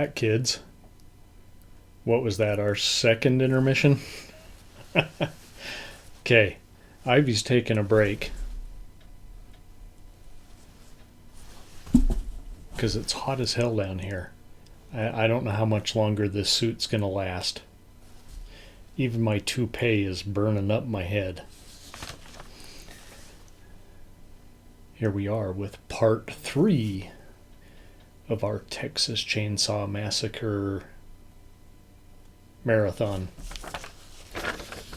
back, kids. What was that, our second intermission? Okay, Ivy's taking a break because it's hot as hell down here. I don't know how much longer this suit's going to last. Even my toupee is burning up my head. Here we are with part 3 of our Texas Chainsaw Massacre marathon.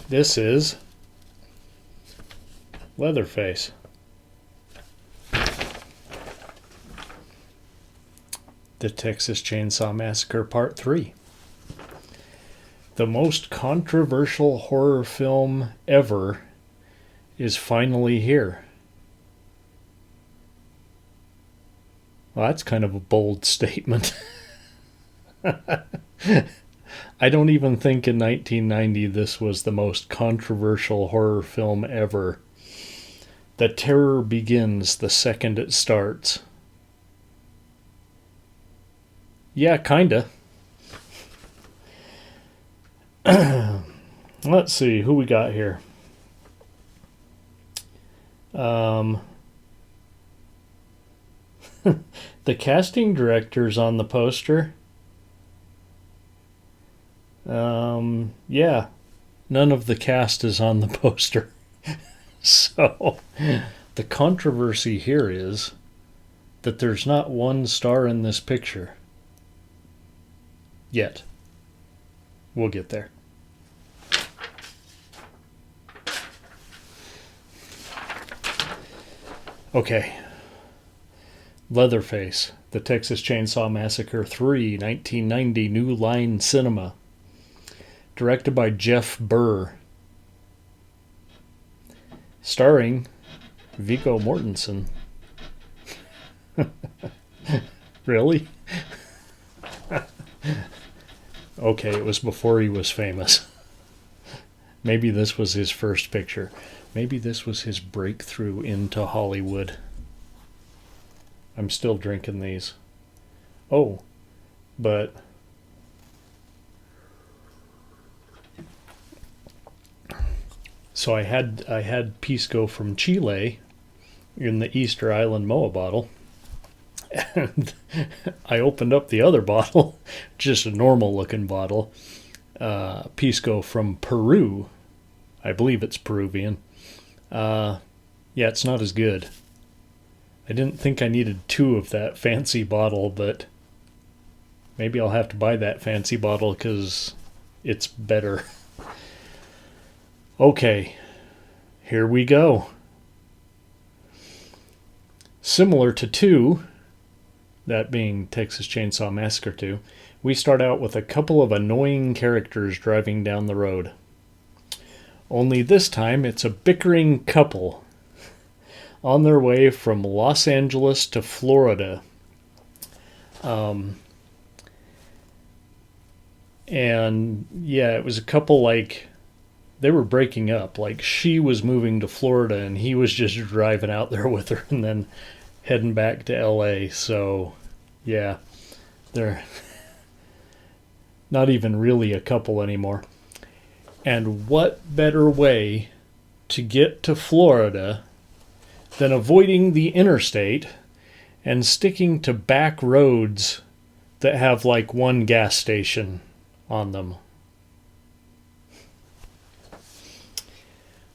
This is Leatherface. The Texas Chainsaw Massacre Part 3. The most controversial horror film ever is finally here. Well, that's kind of a bold statement. I don't even think in 1990 this was the most controversial horror film ever. The terror begins the second it starts. Yeah, kinda. Let's see who we got here. The casting director's on the poster. Yeah, none of the cast is on the poster. So, the controversy here is that there's not one star in this picture. Yet. We'll get there. Okay. Leatherface, The Texas Chainsaw Massacre 3, 1990, New Line Cinema. Directed by Jeff Burr. Starring Viggo Mortensen. Really? Okay, it was before he was famous. Maybe this was his first picture. Maybe this was his breakthrough into Hollywood. I'm still drinking these. Oh, but so I had Pisco from Chile in the Easter Island Moa bottle. And I opened up the other bottle, just a normal looking bottle, Pisco from Peru. I believe it's Peruvian. Yeah, it's not as good. I didn't think I needed 2 of that fancy bottle, but maybe I'll have to buy that fancy bottle because it's better. Okay, here we go. Similar to 2, that being Texas Chainsaw Massacre 2, we start out with a couple of annoying characters driving down the road. Only this time it's a bickering couple on their way from Los Angeles to Florida. And yeah, it was a couple like they were breaking up. Like she was moving to Florida and he was just driving out there with her and then heading back to LA. So yeah, they're not even really a couple anymore. And what better way to get to Florida than avoiding the interstate and sticking to back roads that have like one gas station on them.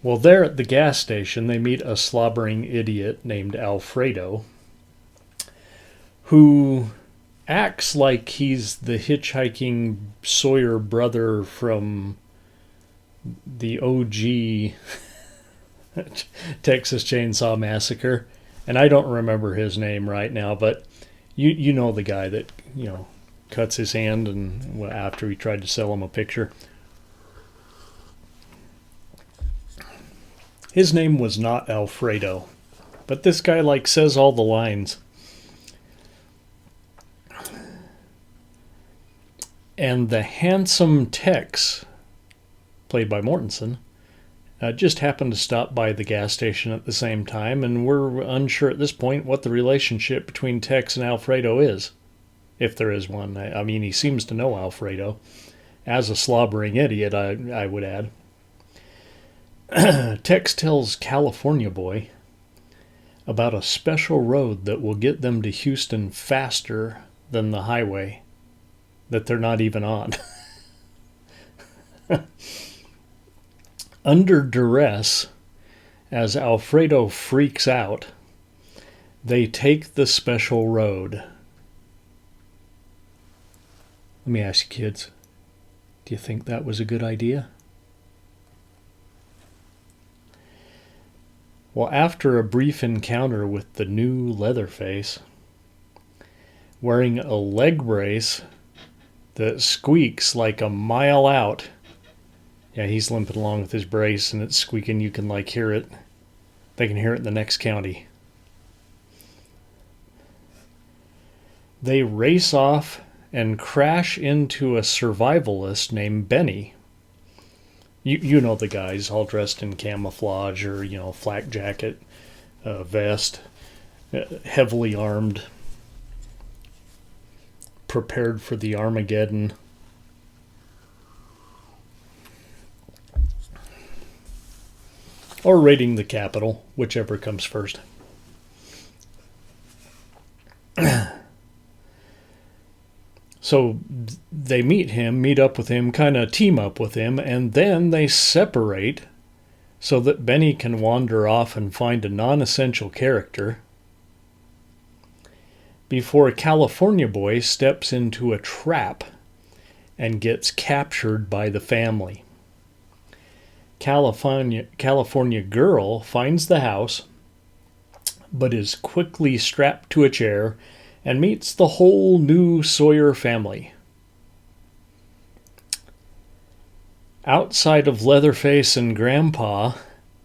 Well, there at the gas station, they meet a slobbering idiot named Alfredo, who acts like he's the hitchhiking Sawyer brother from the OG Texas Chainsaw Massacre. And I don't remember his name right now, but you know the guy that, cuts his hand and after he tried to sell him a picture. His name was not Alfredo, but this guy says all the lines. And the handsome Tex, played by Mortensen, just happened to stop by the gas station at the same time, and we're unsure at this point what the relationship between Tex and Alfredo is. if there is one. I mean, he seems to know Alfredo. As a slobbering idiot, I would add. Tex tells California Boy about a special road that will get them to Houston faster than the highway that they're not even on. Under duress, as Alfredo freaks out, they take the special road. Let me ask you kids, do you think that was a good idea? Well, after a brief encounter with the new Leatherface, wearing a leg brace that squeaks like a mile out. Yeah, he's limping along with his brace and it's squeaking. You can hear it. They can hear it in the next county. They race off and crash into a survivalist named Benny. You know the guys, all dressed in camouflage or, flak jacket, vest, heavily armed, prepared for the Armageddon. Or raiding the Capitol, whichever comes first. So they meet up with him, kind of team up with him, and then they separate so that Benny can wander off and find a non-essential character before California Boy steps into a trap and gets captured by the family. California Girl finds the house, but is quickly strapped to a chair and meets the whole new Sawyer family. Outside of Leatherface and Grandpa,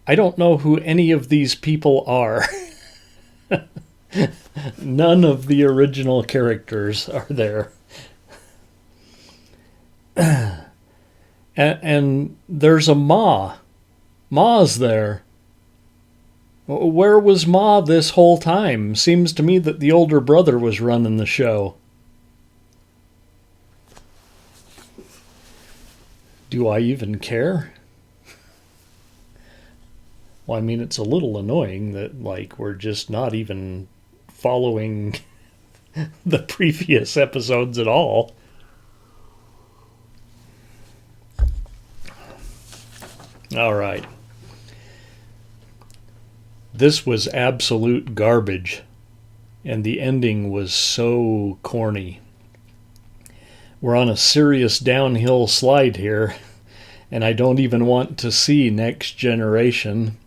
I don't know who any of these people are. None of the original characters are there. And there's a Ma. Ma's there. Where was Ma this whole time? Seems to me that the older brother was running the show. Do I even care? Well, I mean, it's a little annoying that, we're just not even following the previous episodes at all. All right. This was absolute garbage, and the ending was so corny. We're on a serious downhill slide here, and I don't even want to see Next Generation.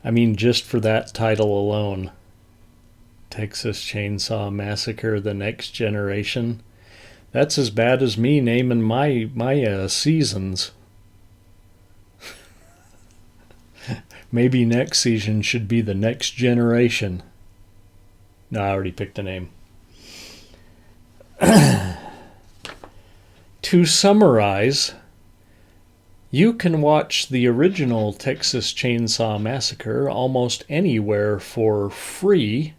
I mean, just for that title alone. Texas Chainsaw Massacre, The Next Generation. That's as bad as me naming my seasons. Maybe next season should be The Next Generation. No, I already picked a name. To summarize, you can watch the original Texas Chainsaw Massacre almost anywhere for free,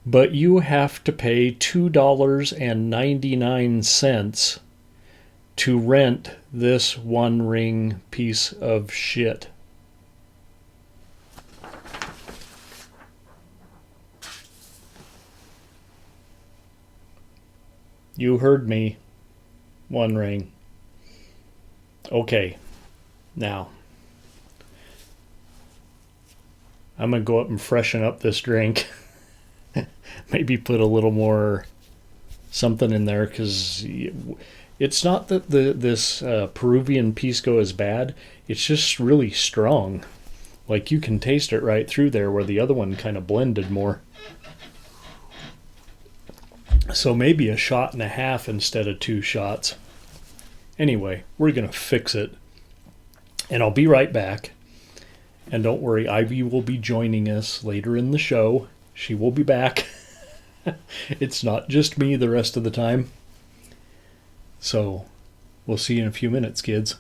but you have to pay $2.99 to rent this one-ring piece of shit. You heard me. One ring. Okay. Now, I'm going to go up and freshen up this drink. Maybe put a little more something in there, because it's not that this Peruvian pisco is bad. It's just really strong. You can taste it right through there, where the other one kind of blended more. So maybe a shot and a half instead of 2 shots. Anyway, we're going to fix it. And I'll be right back. And don't worry, Ivy will be joining us later in the show. She will be back. It's not just me the rest of the time. So, we'll see you in a few minutes, kids.